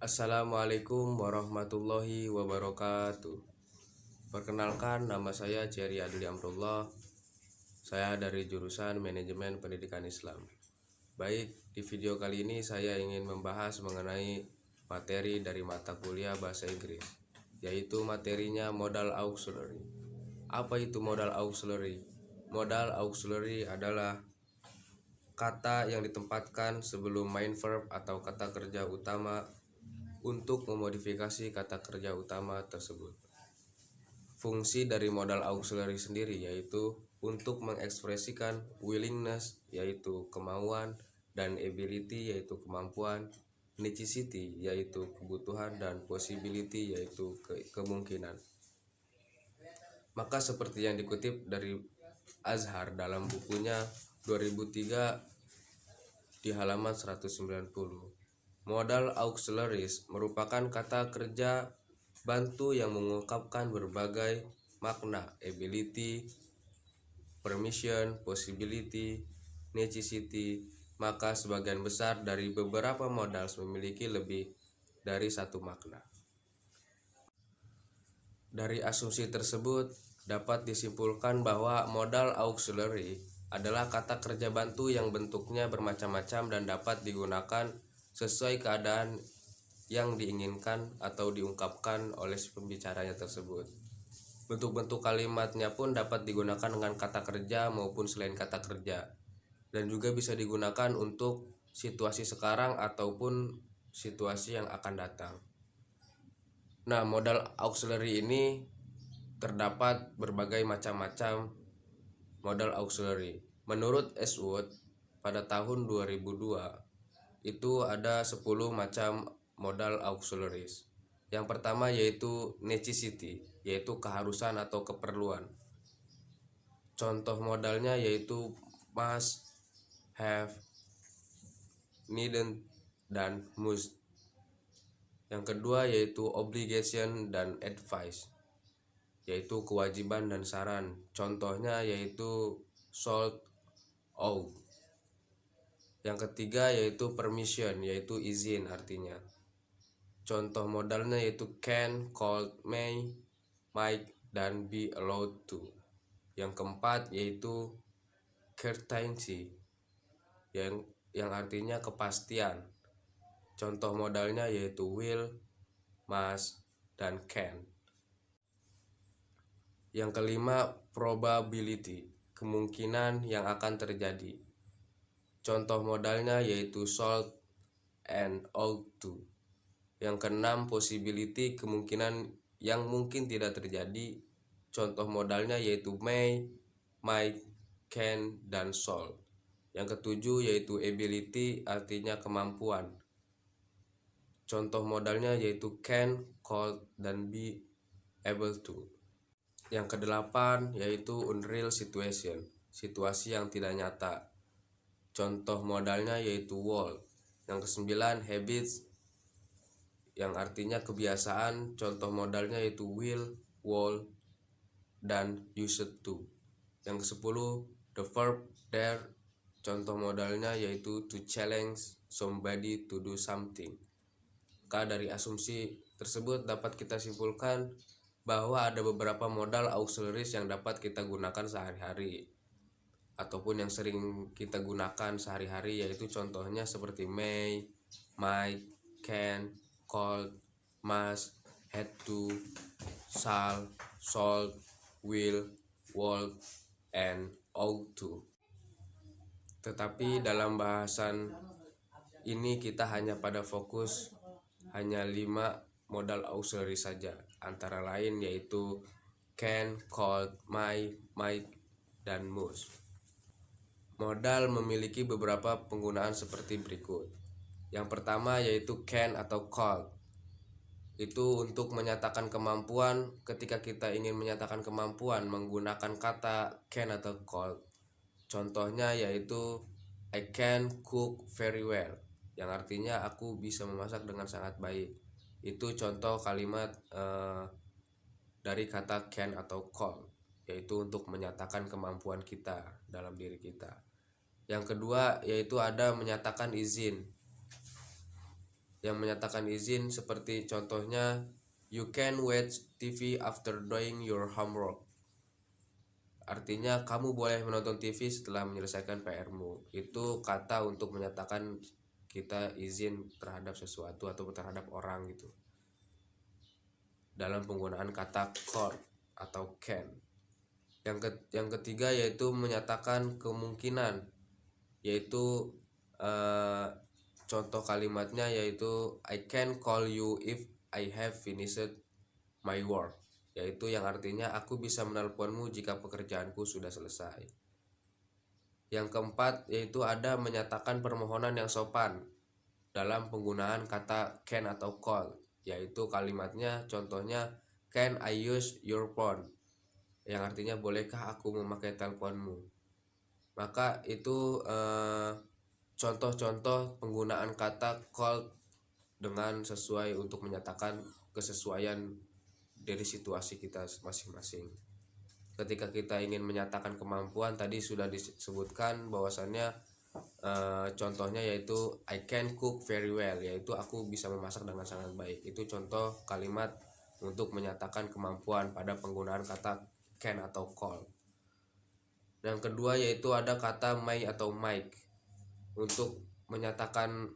Assalamualaikum warahmatullahi wabarakatuh. Perkenalkan, nama saya Cherry Adli Amrullah. Saya dari jurusan Manajemen Pendidikan Islam. Baik, di video kali ini saya ingin membahas mengenai materi dari mata kuliah Bahasa Inggris, yaitu materinya modal auxiliary. Apa itu modal auxiliary? Modal auxiliary adalah kata yang ditempatkan sebelum main verb atau kata kerja utama untuk memodifikasi kata kerja utama tersebut. Fungsi dari modal auxiliary sendiri yaitu untuk mengekspresikan willingness yaitu kemauan, dan ability yaitu kemampuan, necessity yaitu kebutuhan, dan possibility yaitu kemungkinan. Maka seperti yang dikutip dari Azhar dalam bukunya 2003 di halaman 190, modal auxiliaries merupakan kata kerja bantu yang mengungkapkan berbagai makna ability, permission, possibility, necessity. Maka sebagian besar dari beberapa modals memiliki lebih dari satu makna. Dari asumsi tersebut dapat disimpulkan bahwa modal auxiliary adalah kata kerja bantu yang bentuknya bermacam-macam dan dapat digunakan sesuai keadaan yang diinginkan atau diungkapkan oleh pembicaranya tersebut. Bentuk-bentuk kalimatnya pun dapat digunakan dengan kata kerja maupun selain kata kerja, dan juga bisa digunakan untuk situasi sekarang ataupun situasi yang akan datang. Nah, modal auxiliary ini terdapat berbagai macam-macam modal auxiliary. Menurut Ashwood pada tahun 2002 itu ada 10 macam modal auxiliaries. Yang pertama yaitu necessity, yaitu keharusan atau keperluan. Contoh modalnya yaitu must, have, needn't, dan must. Yang kedua yaitu obligation dan advice, yaitu kewajiban dan saran. Contohnya yaitu should, ought. Yang ketiga yaitu permission, yaitu izin artinya. Contoh modalnya yaitu can, could, may, might, dan be allowed to. Yang keempat yaitu certainty, yang artinya kepastian. Contoh modalnya yaitu will, must, dan can. Yang kelima probability, kemungkinan yang akan terjadi. Contoh modalnya yaitu should and ought to. Yang keenam possibility, kemungkinan yang mungkin tidak terjadi. Contoh modalnya yaitu may, might, can, dan should. Yang ketujuh yaitu ability, artinya kemampuan. Contoh modalnya yaitu can, could, dan be able to. Yang kedelapan yaitu unreal situation, situasi yang tidak nyata. Contoh modalnya yaitu would. Yang kesembilan habits, yang artinya kebiasaan. Contoh modalnya yaitu will, would, dan used to. Yang kesepuluh the verb dare, contoh modalnya yaitu to challenge somebody to do something. Maka dari asumsi tersebut dapat kita simpulkan bahwa ada beberapa modal auxiliaries yang dapat kita gunakan sehari-hari ataupun yang sering kita gunakan sehari-hari, yaitu contohnya seperti may, might, can, could, must, had to, shall, should, will, would, and ought to. Tetapi dalam bahasan ini kita hanya pada fokus hanya 5 modal auxiliary saja, antara lain yaitu can, could, might, dan must. Modal memiliki beberapa penggunaan seperti berikut. Yang pertama yaitu can atau could. Itu untuk menyatakan kemampuan. Ketika kita ingin menyatakan kemampuan menggunakan kata can atau could. Contohnya yaitu I can cook very well, yang artinya aku bisa memasak dengan sangat baik. Itu contoh kalimat dari kata can atau could, yaitu untuk menyatakan kemampuan kita dalam diri kita. Yang kedua yaitu ada menyatakan izin. yang menyatakan izin, seperti contohnya you can watch TV after doing your homework. Artinya kamu boleh menonton TV setelah menyelesaikan PR-mu. Itu kata untuk menyatakan kita izin terhadap sesuatu atau terhadap orang gitu. Dalam penggunaan kata could atau can. Yang ketiga yaitu menyatakan kemungkinan, yaitu contoh kalimatnya yaitu I can call you if I have finished my work, yaitu yang artinya aku bisa menelponmu jika pekerjaanku sudah selesai. Yang keempat yaitu ada menyatakan permohonan yang sopan dalam penggunaan kata can atau call, yaitu kalimatnya contohnya can I use your phone, yang artinya bolehkah aku memakai teleponmu. Maka itu contoh-contoh penggunaan kata call dengan sesuai untuk menyatakan kesesuaian dari situasi kita masing-masing. Ketika kita ingin menyatakan kemampuan, tadi sudah disebutkan bahwasannya contohnya yaitu I can cook very well, yaitu aku bisa memasak dengan sangat baik. Itu contoh kalimat untuk menyatakan kemampuan pada penggunaan kata can atau call. Yang kedua yaitu ada kata may atau might untuk menyatakan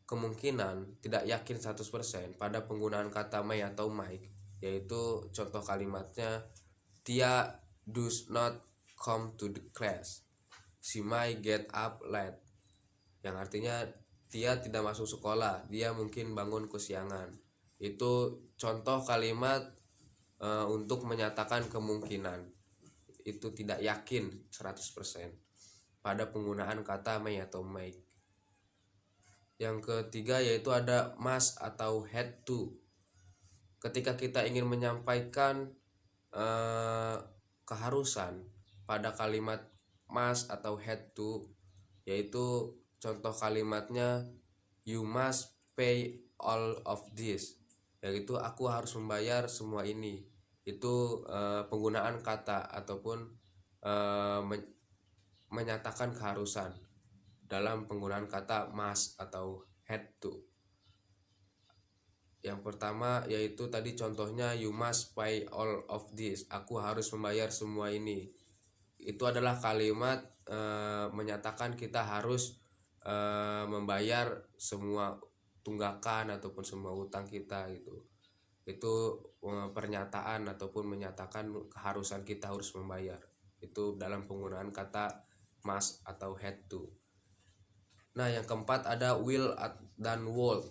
kemungkinan, tidak yakin 100% pada penggunaan kata may atau might, yaitu contoh kalimatnya Tia does not come to the class, she might get up late, yang artinya Tia tidak masuk sekolah, dia mungkin bangun kesiangan. Itu contoh kalimat untuk menyatakan kemungkinan, itu tidak yakin 100% pada penggunaan kata may atau might. Yang ketiga yaitu ada must atau had to. Ketika kita ingin menyampaikan keharusan pada kalimat must atau had to, yaitu contoh kalimatnya you must pay all of this, yaitu aku harus membayar semua ini. Itu penggunaan kata ataupun menyatakan keharusan dalam penggunaan kata must atau had to. Yang pertama yaitu tadi contohnya you must pay all of this, aku harus membayar semua ini. Itu adalah kalimat menyatakan kita harus membayar semua tunggakan ataupun semua utang kita gitu. Itu pernyataan ataupun menyatakan keharusan kita harus membayar. Itu dalam penggunaan kata must atau had to. Nah, yang keempat ada will dan would.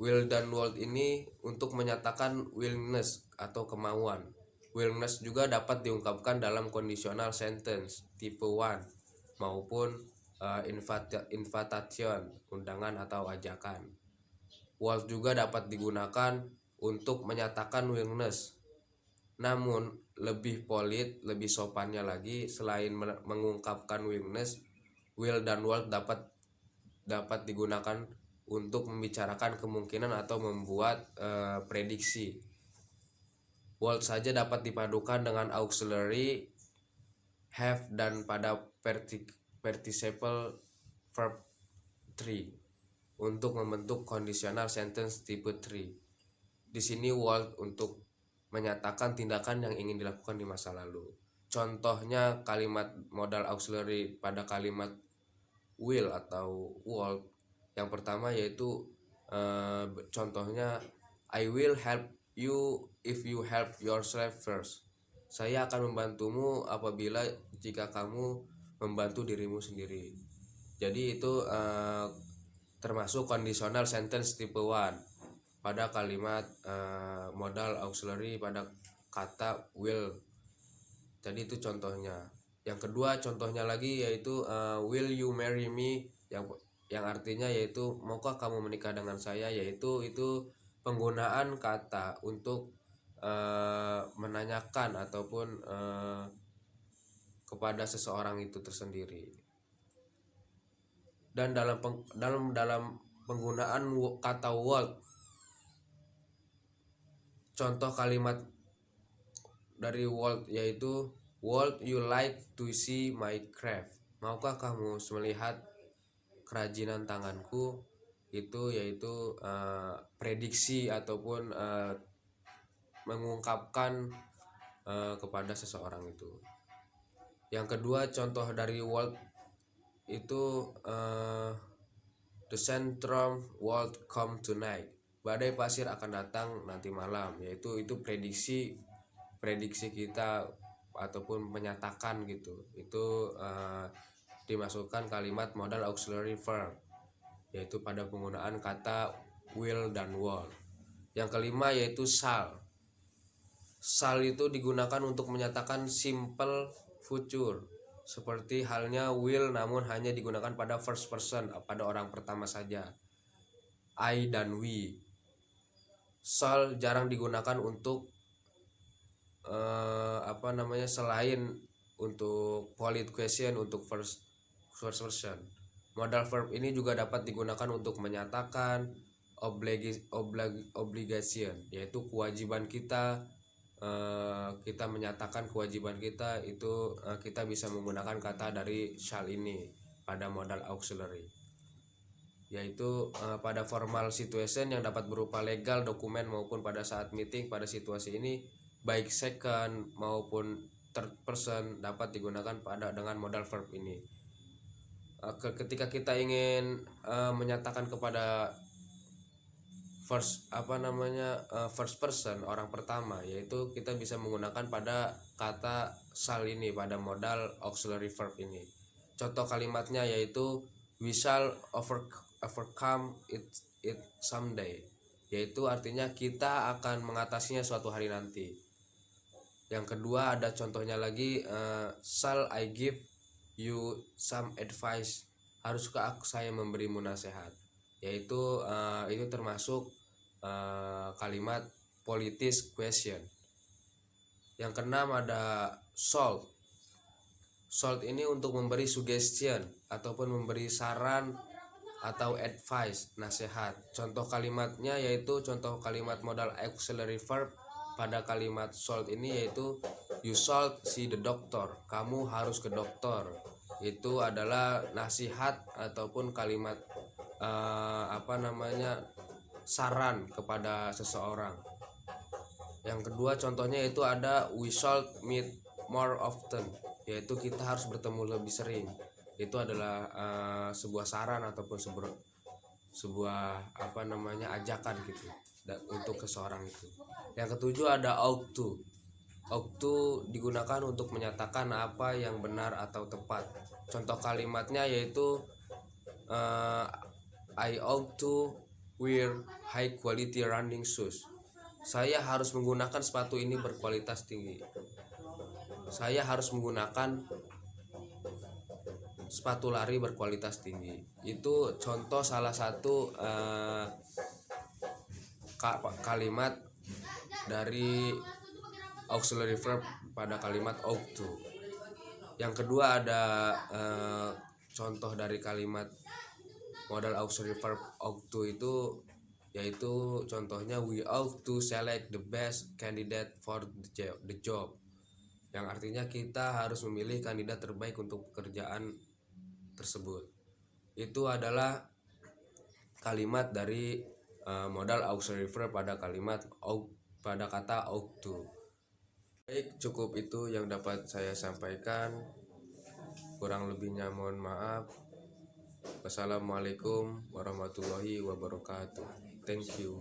Will dan would ini untuk menyatakan willingness atau kemauan. Willingness juga dapat diungkapkan dalam conditional sentence tipe 1 maupun invitation, undangan atau ajakan. Would juga dapat digunakan untuk menyatakan willingness. Namun lebih polite, lebih sopannya lagi, selain mengungkapkan willingness, will dan would dapat digunakan untuk membicarakan kemungkinan atau membuat prediksi. Would saja dapat dipadukan dengan auxiliary have dan pada participle verb 3 untuk membentuk conditional sentence tipe 3. Di sini would untuk menyatakan tindakan yang ingin dilakukan di masa lalu. Contohnya kalimat modal auxiliary pada kalimat will atau would. Yang pertama yaitu contohnya I will help you if you help yourself first. Saya akan membantumu apabila jika kamu membantu dirimu sendiri. Jadi itu termasuk conditional sentence tipe 1 pada kalimat modal auxiliary pada kata will. Jadi itu contohnya. Yang kedua contohnya lagi yaitu will you marry me, yang artinya yaitu maukah kamu menikah dengan saya, yaitu itu penggunaan kata untuk menanyakan ataupun kepada seseorang itu tersendiri. Dan dalam penggunaan kata would, contoh kalimat dari would yaitu would you like to see my craft, maukah kamu melihat kerajinan tanganku, itu yaitu prediksi ataupun mengungkapkan kepada seseorang itu. Yang kedua, contoh dari world itu the centrum world come tonight, badai pasir akan datang nanti malam, yaitu itu prediksi kita ataupun menyatakan gitu. Itu dimasukkan kalimat modal auxiliary verb, yaitu pada penggunaan kata will dan wall. Yang kelima yaitu shall. Shall itu digunakan untuk menyatakan simple future, seperti halnya will, namun hanya digunakan pada first person, pada orang pertama saja, I dan we. Shall jarang digunakan untuk selain untuk polite question untuk first person. Modal verb ini juga dapat digunakan untuk menyatakan obligation, yaitu kewajiban kita. Kita menyatakan kewajiban kita itu kita bisa menggunakan kata dari shall ini pada modal auxiliary, yaitu pada formal situation yang dapat berupa legal dokumen maupun pada saat meeting. Pada situasi ini baik second maupun third person dapat digunakan dengan modal verb ini. Ketika kita ingin menyatakan kepada first person, orang pertama, yaitu kita bisa menggunakan pada kata shall ini pada modal auxiliary verb ini. Contoh kalimatnya yaitu we shall overcome it someday, yaitu artinya kita akan mengatasinya suatu hari nanti. Yang kedua ada contohnya lagi, shall I give you some advice, haruskah saya memberimu nasihat, yaitu itu termasuk kalimat politis question. Yang keenam ada should. Should ini untuk memberi suggestion ataupun memberi saran atau advice, nasihat. Contoh kalimatnya yaitu contoh kalimat modal auxiliary verb pada kalimat should ini yaitu you should see the doctor, kamu harus ke dokter. Itu adalah nasihat ataupun kalimat saran kepada seseorang. Yang kedua contohnya itu ada we should meet more often, yaitu kita harus bertemu lebih sering. Itu adalah sebuah saran ataupun sebuah ajakan gitu untuk seseorang itu. Yang ketujuh ada ought to. Ought to digunakan untuk menyatakan apa yang benar atau tepat. Contoh kalimatnya yaitu I ought to wear high quality running shoes. Saya harus menggunakan sepatu ini berkualitas tinggi. Saya harus menggunakan sepatu lari berkualitas tinggi. Itu contoh salah satu kalimat dari auxiliary verb pada kalimat ought to. Yang kedua ada contoh dari kalimat modal auxiliary verb ought to itu, yaitu contohnya we ought to select the best candidate for the job, yang artinya kita harus memilih kandidat terbaik untuk pekerjaan tersebut. Itu adalah kalimat dari modal auxiliary verb pada pada kata ought to. Baik, cukup itu yang dapat saya sampaikan. Kurang lebihnya mohon maaf. Wassalamualaikum warahmatullahi wabarakatuh. Thank you.